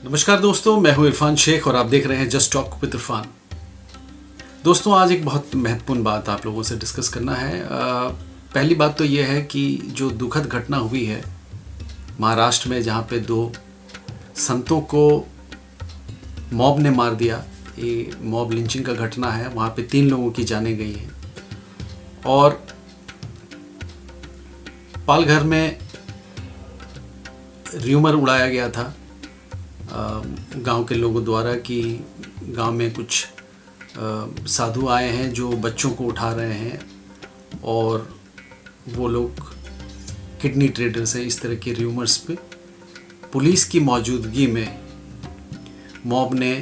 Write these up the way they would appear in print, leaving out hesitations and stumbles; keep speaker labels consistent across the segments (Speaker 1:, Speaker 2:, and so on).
Speaker 1: नमस्कार दोस्तों, मैं हूं इरफान शेख और आप देख रहे हैं जस्ट टॉक विद इरफान। दोस्तों, आज एक बहुत महत्वपूर्ण बात आप लोगों से डिस्कस करना है। पहली बात तो यह है कि जो दुखद घटना हुई है महाराष्ट्र में, जहां पे दो संतों को मॉब ने मार दिया। ये मॉब लिंचिंग का घटना है। वहां पे 3 लोगों की जानें गई हैं और पालघर में र्यूमर उड़ाया गया था गांव के लोगों द्वारा कि गांव में कुछ साधु आए हैं जो बच्चों को उठा रहे हैं और वो लोग किडनी ट्रेडर्स हैं। इस तरह के र्यूमर्स पे पुलिस की मौजूदगी में मॉब ने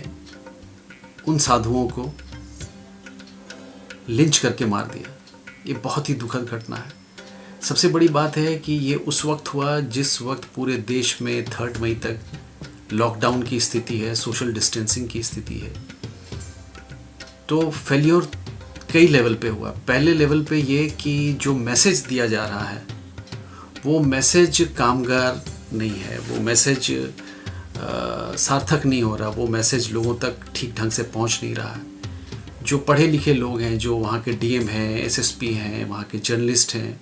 Speaker 1: उन साधुओं को लिंच करके मार दिया। ये बहुत ही दुखद घटना है। सबसे बड़ी बात है कि ये उस वक्त हुआ जिस वक्त पूरे देश में 3 मई तक लॉकडाउन की स्थिति है, सोशल डिस्टेंसिंग की स्थिति है। तो फेल्योर कई लेवल पे हुआ। पहले लेवल पे ये कि जो मैसेज दिया जा रहा है वो मैसेज कामगार नहीं है, वो मैसेज सार्थक नहीं हो रहा, वो मैसेज लोगों तक ठीक ढंग से पहुंच नहीं रहा है। जो पढ़े लिखे लोग हैं, जो वहाँ के डीएम हैं, एसएसपी हैं, वहाँ के जर्नलिस्ट हैं,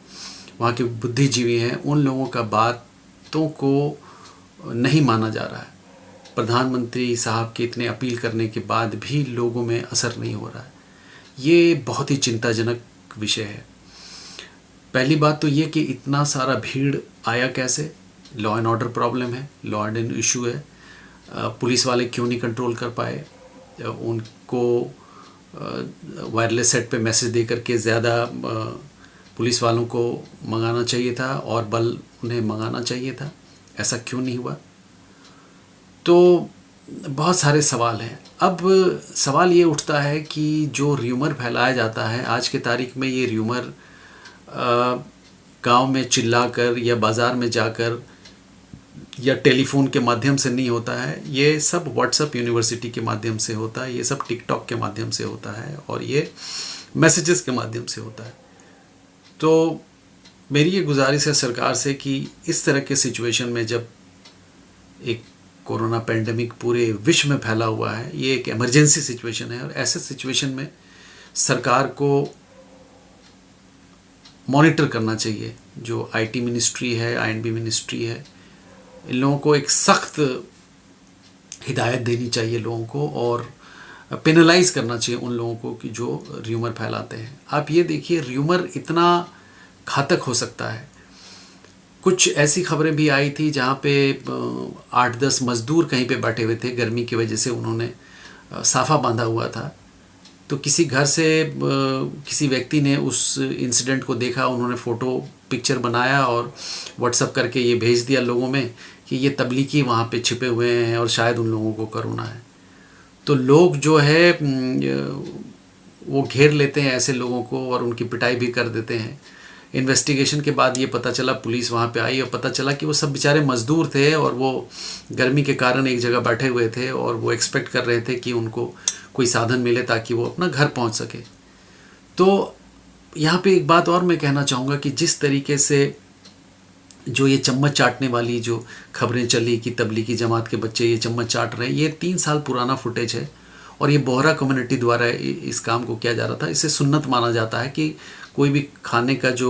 Speaker 1: वहाँ के बुद्धिजीवी हैं, उन लोगों का बातों को नहीं माना जा रहा है। प्रधानमंत्री साहब के इतने अपील करने के बाद भी लोगों में असर नहीं हो रहा है। ये बहुत ही चिंताजनक विषय है। पहली बात तो ये कि इतना सारा भीड़ आया कैसे? लॉ एंड ऑर्डर प्रॉब्लम है, लॉ एंड इशू है। पुलिस वाले क्यों नहीं कंट्रोल कर पाए? उनको वायरलेस सेट पे मैसेज दे करके ज़्यादा पुलिस वालों को मंगाना चाहिए था और बल उन्हें मंगाना चाहिए था। ऐसा क्यों नहीं हुआ? तो बहुत सारे सवाल हैं। अब सवाल ये उठता है कि जो र्यूमर फैलाया जाता है आज के तारीख में, ये र्यूमर गांव में चिल्लाकर या बाज़ार में जाकर या टेलीफोन के माध्यम से नहीं होता है। ये सब व्हाट्सएप यूनिवर्सिटी के माध्यम से होता है, ये सब टिकटॉक के माध्यम से होता है और ये मैसेजेस के माध्यम से होता है। तो मेरी ये गुजारिश है सरकार से कि इस तरह के सिचुएशन में, जब एक कोरोना पेंडेमिक पूरे विश्व में फैला हुआ है, ये एक इमरजेंसी सिचुएशन है और ऐसे सिचुएशन में सरकार को मॉनिटर करना चाहिए। जो आईटी मिनिस्ट्री है, आईएनबी मिनिस्ट्री है, इन लोगों को एक सख्त हिदायत देनी चाहिए लोगों को और पेनलाइज करना चाहिए उन लोगों को कि जो र्यूमर फैलाते हैं। आप ये देखिए, र्यूमर इतना घातक हो सकता है। कुछ ऐसी खबरें भी आई थी जहाँ पे 8-10 मज़दूर कहीं पे बैठे हुए थे, गर्मी की वजह से उन्होंने साफ़ा बांधा हुआ था। तो किसी घर से किसी व्यक्ति ने उस इंसिडेंट को देखा, उन्होंने फ़ोटो पिक्चर बनाया और व्हाट्सएप करके ये भेज दिया लोगों में कि ये तबलीगी वहाँ पे छिपे हुए हैं और शायद उन लोगों को कोरोना है। तो लोग जो है वो घेर लेते हैं ऐसे लोगों को और उनकी पिटाई भी कर देते हैं। इन्वेस्टिगेशन के बाद ये पता चला, पुलिस वहाँ पे आई और पता चला कि वो सब बेचारे मज़दूर थे और वो गर्मी के कारण एक जगह बैठे हुए थे और वो एक्सपेक्ट कर रहे थे कि उनको कोई साधन मिले ताकि वो अपना घर पहुँच सके। तो यहाँ पे एक बात और मैं कहना चाहूँगा कि जिस तरीके से जो ये चम्मच चाटने वाली जो खबरें चली कि तबलीगी जमात के बच्चे ये चम्मच चाट रहे हैं, ये 3 साल पुराना फुटेज है और ये बोहरा कम्युनिटी द्वारा इस काम को किया जा रहा था। इसे सुन्नत माना जाता है कि कोई भी खाने का जो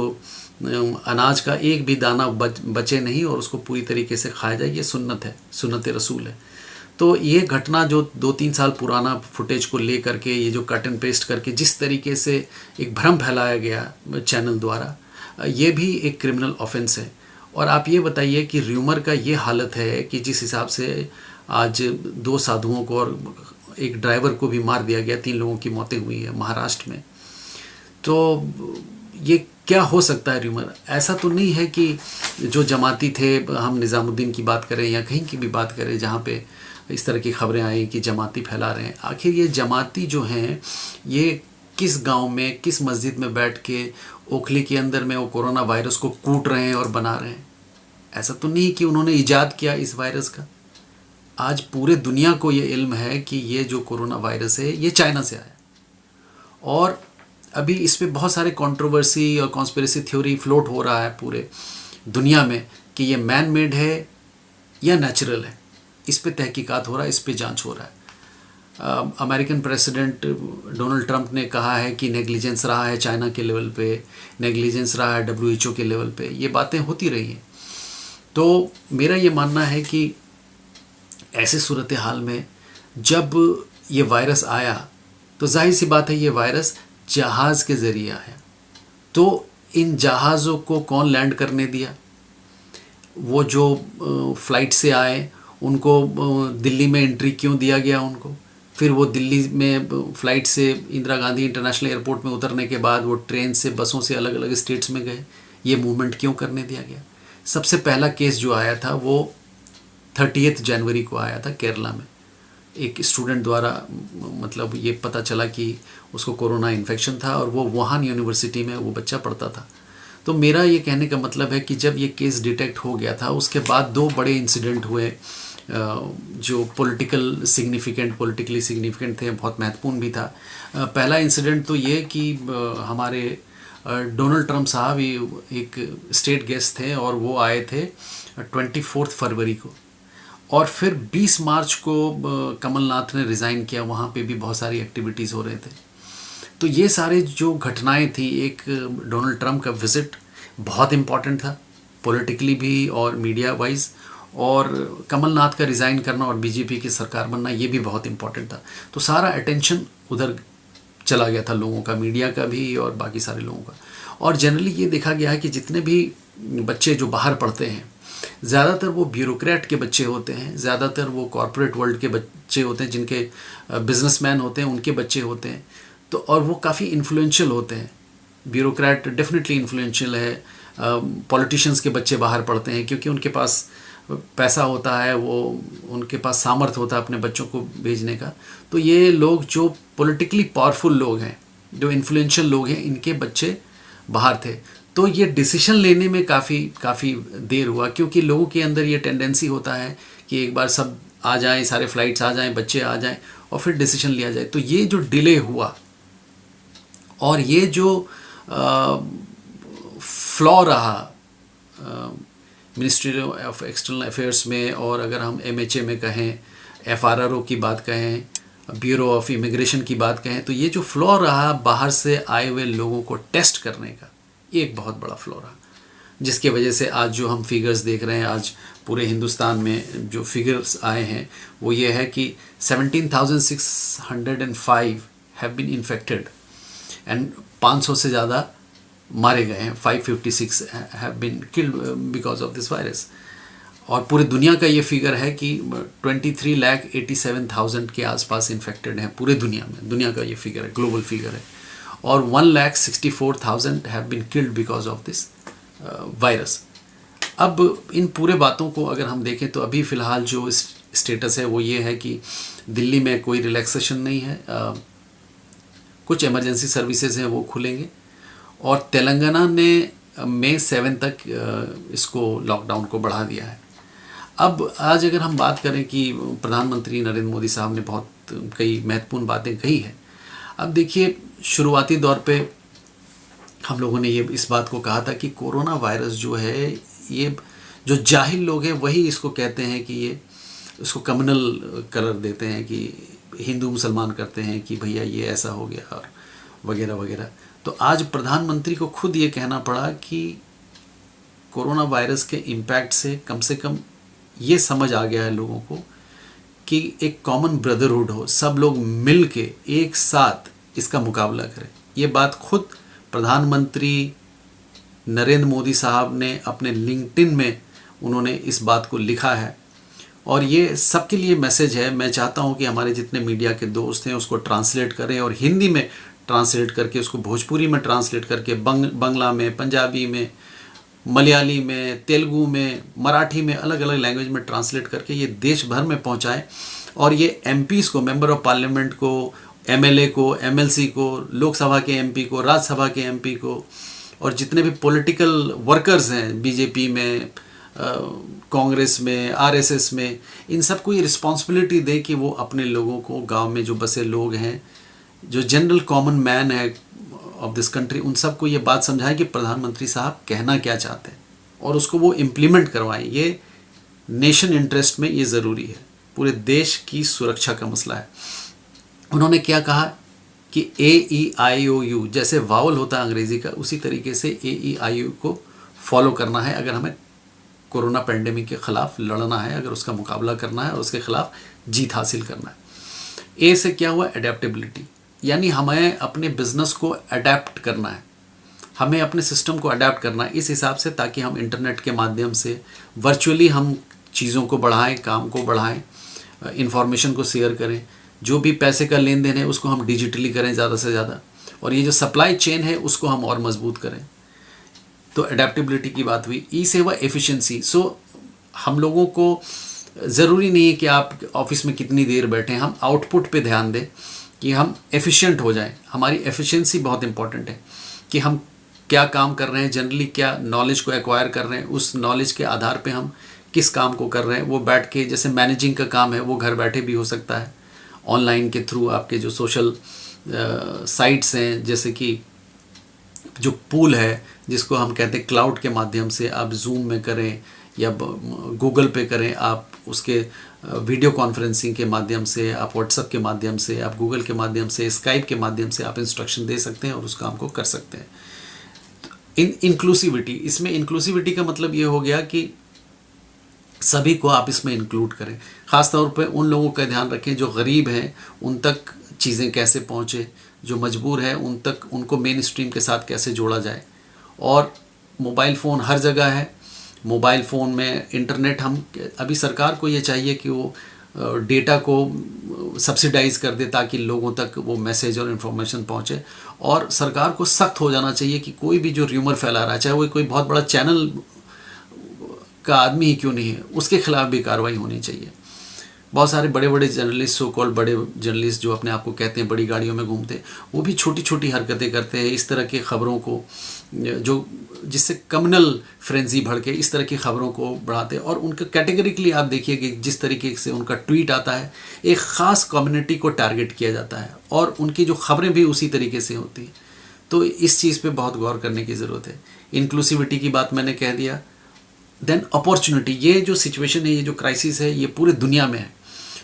Speaker 1: अनाज का एक भी दाना बचे नहीं और उसको पूरी तरीके से खाया जाए, ये सुन्नत है, सुन्नत रसूल है। तो ये घटना जो 2-3 साल पुराना फुटेज को ले करके, ये जो कट एंड पेस्ट करके जिस तरीके से एक भ्रम फैलाया गया चैनल द्वारा, ये भी एक क्रिमिनल ऑफेंस है। और आप ये बताइए कि र्यूमर का ये हालत है कि जिस हिसाब से आज 2 साधुओं को और एक ड्राइवर को भी मार दिया गया, 3 लोगों की मौतें हुई है महाराष्ट्र में। तो ये क्या हो सकता है र्यूमर? ऐसा तो नहीं है कि जो जमाती थे, हम निज़ामुद्दीन की बात करें या कहीं की भी बात करें जहाँ पे इस तरह की खबरें आई कि जमाती फैला रहे हैं। आखिर ये जमाती जो हैं, ये किस गांव में, किस मस्जिद में बैठ के ओखली के अंदर में वो कोरोना वायरस को कूट रहे हैं और बना रहे हैं? ऐसा तो नहीं कि उन्होंने ईजाद किया इस वायरस का। आज पूरे दुनिया को ये इल्म है कि ये जो कोरोना वायरस है ये चाइना से आया और अभी इस पे बहुत सारे कंट्रोवर्सी और कॉन्स्पिरेसी थ्योरी फ्लोट हो रहा है पूरे दुनिया में कि ये मैन मेड है या नेचुरल है। इस पे तहकीकात हो रहा है, इस पे जांच हो रहा है। अमेरिकन प्रेसिडेंट डोनाल्ड ट्रंप ने कहा है कि नेग्लिजेंस रहा है चाइना के लेवल पे, नेग्लिजेंस रहा है WHO के लेवल पे, ये बातें होती रही हैं। तो मेरा ये मानना है कि ऐसे सूरत हाल में जब ये वायरस आया तो जाहिर सी बात है ये वायरस जहाज़ के ज़रिए आया। तो इन जहाज़ों को कौन लैंड करने दिया? वो जो फ़्लाइट से आए उनको दिल्ली में एंट्री क्यों दिया गया उनको? फिर वो दिल्ली में फ़्लाइट से इंदिरा गांधी इंटरनेशनल एयरपोर्ट में उतरने के बाद वो ट्रेन से, बसों से अलग अलग स्टेट्स में गए, ये मूवमेंट क्यों करने दिया गया? सबसे पहला केस जो आया था वो 30 जनवरी को आया था केरला में। एक स्टूडेंट द्वारा मतलब ये पता चला कि उसको कोरोना इन्फेक्शन था और वो वुहान यूनिवर्सिटी में वो बच्चा पढ़ता था। तो मेरा ये कहने का मतलब है कि जब ये केस डिटेक्ट हो गया था उसके बाद 2 बड़े इंसिडेंट हुए जो पॉलिटिकली सिग्निफिकेंट थे, बहुत महत्वपूर्ण भी था। पहला इंसिडेंट तो ये कि हमारे डोनाल्ड ट्रंप साहब एक स्टेट गेस्ट थे और वो आए थे 24 फरवरी को, और फिर 20 मार्च को कमलनाथ ने रिज़ाइन किया। वहाँ पे भी बहुत सारी एक्टिविटीज़ हो रहे थे। तो ये सारे जो घटनाएं थी, एक डोनाल्ड ट्रंप का विज़िट बहुत इम्पॉर्टेंट था पॉलिटिकली भी और मीडिया वाइज, और कमलनाथ का रिज़ाइन करना और बीजेपी की सरकार बनना ये भी बहुत इम्पॉर्टेंट था। तो सारा अटेंशन उधर चला गया था लोगों का, मीडिया का भी और बाकी सारे लोगों का। और जनरली ये देखा गया है कि जितने भी बच्चे जो बाहर पढ़ते हैं ज़्यादातर वो ब्यूरोक्रेट के बच्चे होते हैं, ज़्यादातर वो कॉरपोरेट वर्ल्ड के बच्चे होते हैं, जिनके बिजनेसमैन होते हैं उनके बच्चे होते हैं। तो और वो काफ़ी इन्फ्लुएंशियल होते हैं। ब्यूरोक्रेट डेफिनेटली इन्फ्लुएंशियल है। पॉलिटिशियंस के बच्चे बाहर पढ़ते हैं क्योंकि उनके पास पैसा होता है, वो उनके पास सामर्थ्य होता है अपने बच्चों को भेजने का। तो ये लोग जो पॉलिटिकली पावरफुल लोग हैं, जो इन्फ्लुएंशियल लोग हैं, इनके बच्चे बाहर थे। तो ये डिसीजन लेने में काफ़ी देर हुआ क्योंकि लोगों के अंदर ये टेंडेंसी होता है कि एक बार सब आ जाएं, सारे फ्लाइट्स आ जाएं, बच्चे आ जाएं और फिर डिसीजन लिया जाए। तो ये जो डिले हुआ और ये जो फ्लॉ रहा मिनिस्ट्री ऑफ एक्सटर्नल अफेयर्स में, और अगर हम MHA में कहें, FRRO की बात कहें, ब्यूरो ऑफ इमिग्रेशन की बात कहें, तो ये जो फ्लॉ रहा बाहर से आए हुए लोगों को टेस्ट करने का, ये एक बहुत बड़ा फ्लॉ रहा, जिसके वजह से आज जो हम फिगर्स देख रहे हैं, आज पूरे हिंदुस्तान में जो फिगर्स आए हैं वो ये है कि 17,605 हैव बीन इन्फेक्टेड एंड 500 से ज़्यादा मारे गए हैं। 556 have been killed because of this virus. और पूरी दुनिया का ये फिगर है कि 23,87,000 के आसपास इन्फेक्टेड हैं पूरे दुनिया में। दुनिया का ये फिगर है, ग्लोबल फिगर है। और 1,64,000 have been killed because of this virus. अब इन पूरे बातों को अगर हम देखें तो अभी फ़िलहाल जो स्टेटस है वो ये है कि दिल्ली में कोई रिलैक्सेशन नहीं है, कुछ इमरजेंसी सर्विसेज हैं वो खुलेंगे, और तेलंगाना ने मई 7 तक इसको लॉकडाउन को बढ़ा दिया है। अब आज अगर हम बात करें कि प्रधानमंत्री नरेंद्र मोदी साहब ने बहुत कई महत्वपूर्ण बातें कही हैं। अब देखिए, शुरुआती दौर पे हम लोगों ने ये इस बात को कहा था कि कोरोना वायरस जो है, ये जो जाहिल लोग हैं वही इसको कहते हैं कि ये इसको कम्युनल कलर देते हैं कि हिंदू मुसलमान करते हैं कि भैया ये ऐसा हो गया और वगैरह वगैरह। तो आज प्रधानमंत्री को खुद ये कहना पड़ा कि कोरोना वायरस के इम्पैक्ट से कम ये समझ आ गया है लोगों को कि एक कॉमन ब्रदरहुड हो, सब लोग मिल के एक साथ इसका मुकाबला करें। ये बात खुद प्रधानमंत्री नरेंद्र मोदी साहब ने अपने लिंक्डइन में उन्होंने इस बात को लिखा है, और ये सबके लिए मैसेज है। मैं चाहता हूँ कि हमारे जितने मीडिया के दोस्त हैं उसको ट्रांसलेट करें, और हिंदी में ट्रांसलेट करके, उसको भोजपुरी में ट्रांसलेट करके, बंगला में, पंजाबी में, मलयाली में, तेलुगु में, मराठी में, अलग अलग लैंग्वेज में ट्रांसलेट करके ये देश भर में पहुंचाएं। और ये MPs को, मेंबर ऑफ पार्लियामेंट को, MLA को, MLC को, लोकसभा के MP को, राज्यसभा के MP को, और जितने भी पॉलिटिकल वर्कर्स हैं बीजेपी में, कांग्रेस में, RSS में, इन सबको ये रिस्पॉन्सिबिलिटी दे कि वो अपने लोगों को, गांव में जो बसे लोग हैं, जो जनरल कॉमन मैन है ऑफ दिस कंट्री, उन सबको ये बात समझाएं कि प्रधानमंत्री साहब कहना क्या चाहते हैं, और उसको वो इम्प्लीमेंट करवाएं। ये नेशन इंटरेस्ट में ये ज़रूरी है। पूरे देश की सुरक्षा का मसला है। उन्होंने क्या कहा कि AEIOU जैसे वावल होता है अंग्रेजी का, उसी तरीके से AEIOU को फॉलो करना है अगर हमें कोरोना पेंडेमिक के खिलाफ लड़ना है, अगर उसका मुकाबला करना है और उसके खिलाफ जीत हासिल करना है। ए से क्या हुआ? एडेप्टेबिलिटी, यानी हमें अपने बिजनेस को अडेप्ट करना है, हमें अपने सिस्टम को अडेप्ट करना है इस हिसाब से, ताकि हम इंटरनेट के माध्यम से वर्चुअली हम चीज़ों को बढ़ाएं, काम को बढ़ाएं, इंफॉर्मेशन को शेयर करें, जो भी पैसे का लेन देन है उसको हम डिजिटली करें ज़्यादा से ज़्यादा, और ये जो सप्लाई चेन है उसको हम और मजबूत करें। तो एडेप्टेबिलिटी की बात हुई। ई से हुआ एफिशिएंसी। सो हम लोगों को ज़रूरी नहीं है कि आप ऑफिस में कितनी देर बैठें, हम आउटपुट पे ध्यान दें कि हम एफिशिएंट हो जाएं। हमारी एफिशिएंसी बहुत इंपॉर्टेंट है कि हम क्या काम कर रहे हैं, जनरली क्या नॉलेज को एक्वायर कर रहे हैं, उस नॉलेज के आधार पे हम किस काम को कर रहे हैं। वो बैठ के, जैसे मैनेजिंग का काम है वो घर बैठे भी हो सकता है, ऑनलाइन के थ्रू आपके जो सोशल साइट्स हैं, जैसे कि जो पूल है जिसको हम कहते हैं क्लाउड के माध्यम से, आप जूम में करें या गूगल पे करें, आप उसके वीडियो कॉन्फ्रेंसिंग के माध्यम से, आप व्हाट्सएप के माध्यम से, आप गूगल के माध्यम से, स्काइप के माध्यम से आप इंस्ट्रक्शन दे सकते हैं और उस काम को कर सकते हैं। इंक्लूसिविटी, इसमें इंक्लूसिविटी का मतलब ये हो गया कि सभी को आप इसमें इंक्लूड करें। ख़ास तौर पे उन लोगों का ध्यान रखें जो गरीब हैं, उन तक चीज़ें कैसे पहुँचे, जो मजबूर है उन तक, उनको मेन स्ट्रीम के साथ कैसे जोड़ा जाए। और मोबाइल फ़ोन हर जगह है, मोबाइल फ़ोन में इंटरनेट, हम अभी सरकार को ये चाहिए कि वो डेटा को सब्सिडाइज़ कर दे ताकि लोगों तक वो मैसेज और इन्फॉर्मेशन पहुँचे। और सरकार को सख्त हो जाना चाहिए कि कोई भी जो र्यूमर फैला रहा है, चाहे वो कोई बहुत बड़ा चैनल का आदमी ही क्यों नहीं है, उसके खिलाफ भी कार्रवाई होनी चाहिए। बहुत सारे बड़े बड़े जर्नलिस्ट, सो कॉल्ड बड़े जर्नलिस्ट जो अपने आप को कहते हैं बड़ी गाड़ियों में घूमते, वो भी छोटी छोटी हरकतें करते हैं, इस तरह की खबरों को जो जिससे कम्युनल फ्रेंजी भड़ के इस तरह की खबरों को बढ़ाते हैं। और उनका कैटेगरिकली आप देखिए कि जिस तरीके से उनका ट्वीट आता है, एक ख़ास कम्युनिटी को टारगेट किया जाता है और उनकी जो खबरें भी उसी तरीके से होती हैं। तो इस चीज़ पे बहुत गौर करने की ज़रूरत है। इंक्लूसिविटी की बात मैंने कह दिया। देन अपॉर्चुनिटी, ये जो सिचुएशन है, ये जो क्राइसिस है, ये पूरे दुनिया में है।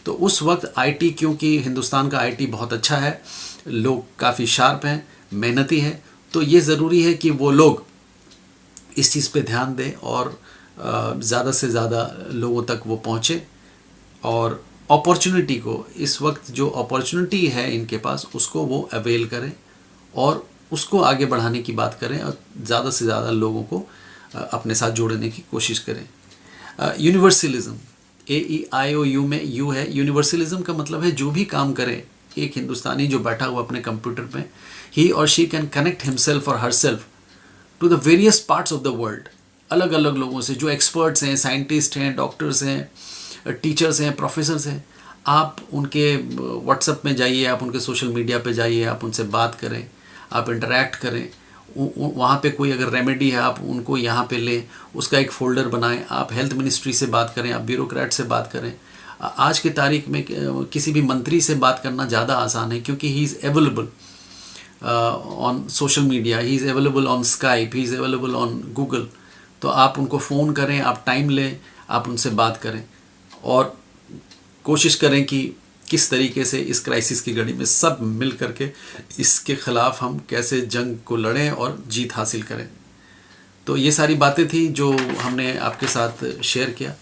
Speaker 1: तो उस वक्त आईटी, क्योंकि हिंदुस्तान का आईटी बहुत अच्छा है, लोग काफ़ी शार्प हैं, मेहनती हैं, तो ये ज़रूरी है कि वो लोग इस चीज़ पे ध्यान दें और ज़्यादा से ज़्यादा लोगों तक वो पहुँचे और अपॉर्चुनिटी को, इस वक्त जो अपॉर्चुनिटी है इनके पास, उसको वो अवेल करें और उसको आगे बढ़ाने की बात करें और ज़्यादा से ज़्यादा लोगों को अपने साथ जोड़ने की कोशिश करें। यूनिवर्सलिज्म, AEIOU में यू है। यूनिवर्सलिज्म का मतलब है जो भी काम करे एक हिंदुस्तानी जो बैठा हुआ अपने कंप्यूटर पे, ही और शी कैन कनेक्ट हिमसेल्फ और herself to the various parts of the world, अलग अलग लोगों से जो एक्सपर्ट्स हैं, साइंटिस्ट हैं, डॉक्टर्स हैं, टीचर्स हैं, प्रोफेसर्स हैं। आप उनके व्हाट्सएप में जाइए, आप उनके सोशल मीडिया पे जाइए, आप उनसे बात करें, आप इंटरेक्ट करें। वहाँ पे कोई अगर रेमेडी है आप उनको यहाँ पे लें, उसका एक फ़ोल्डर बनाएं। आप हेल्थ मिनिस्ट्री से बात करें, आप ब्यूरोक्रेट से बात करें। आज की तारीख में किसी भी मंत्री से बात करना ज़्यादा आसान है क्योंकि he is available on social media, he is available on Skype, he is available on Google. तो आप उनको फ़ोन करें, आप टाइम लें, आप उनसे बात करें और कोशिश करें कि किस तरीके से इस क्राइसिस की घड़ी में सब मिल करके इसके ख़िलाफ़ हम कैसे जंग को लड़ें और जीत हासिल करें। तो ये सारी बातें थी जो हमने आपके साथ शेयर किया।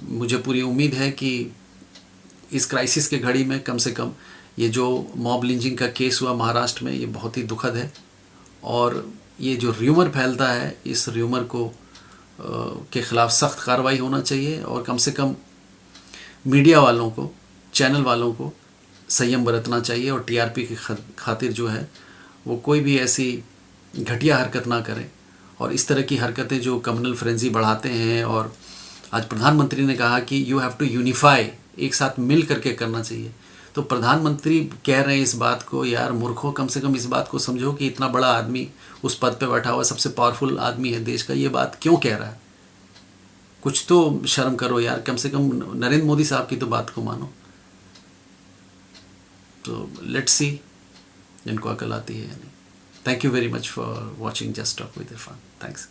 Speaker 1: मुझे पूरी उम्मीद है कि इस क्राइसिस के घड़ी में कम से कम ये जो मॉब लिंचिंग का केस हुआ महाराष्ट्र में, ये बहुत ही दुखद है और ये जो र्यूमर फैलता है, इस र्यूमर को के ख़िलाफ़ सख्त कार्रवाई होना चाहिए और कम से कम मीडिया वालों को, चैनल वालों को संयम बरतना चाहिए और टीआरपी की खातिर जो है वो कोई भी ऐसी घटिया हरकत ना करें। और इस तरह की हरकतें जो कम्युनल फ्रेंजी बढ़ाते हैं, और आज प्रधानमंत्री ने कहा कि यू हैव टू यूनिफाई, एक साथ मिल करके करना चाहिए। तो प्रधानमंत्री कह रहे हैं इस बात को, यार मूर्खों, कम से कम इस बात को समझो कि इतना बड़ा आदमी उस पद पे बैठा हुआ, सबसे पावरफुल आदमी है देश का, ये बात क्यों कह रहा है? कुछ तो शर्म करो यार, कम से कम नरेंद्र मोदी साहब की तो बात को मानो। तो लेट्स सी जिनको अकल आती है या नहीं। Thank you very much for watching just talk with Irfan. Thanks.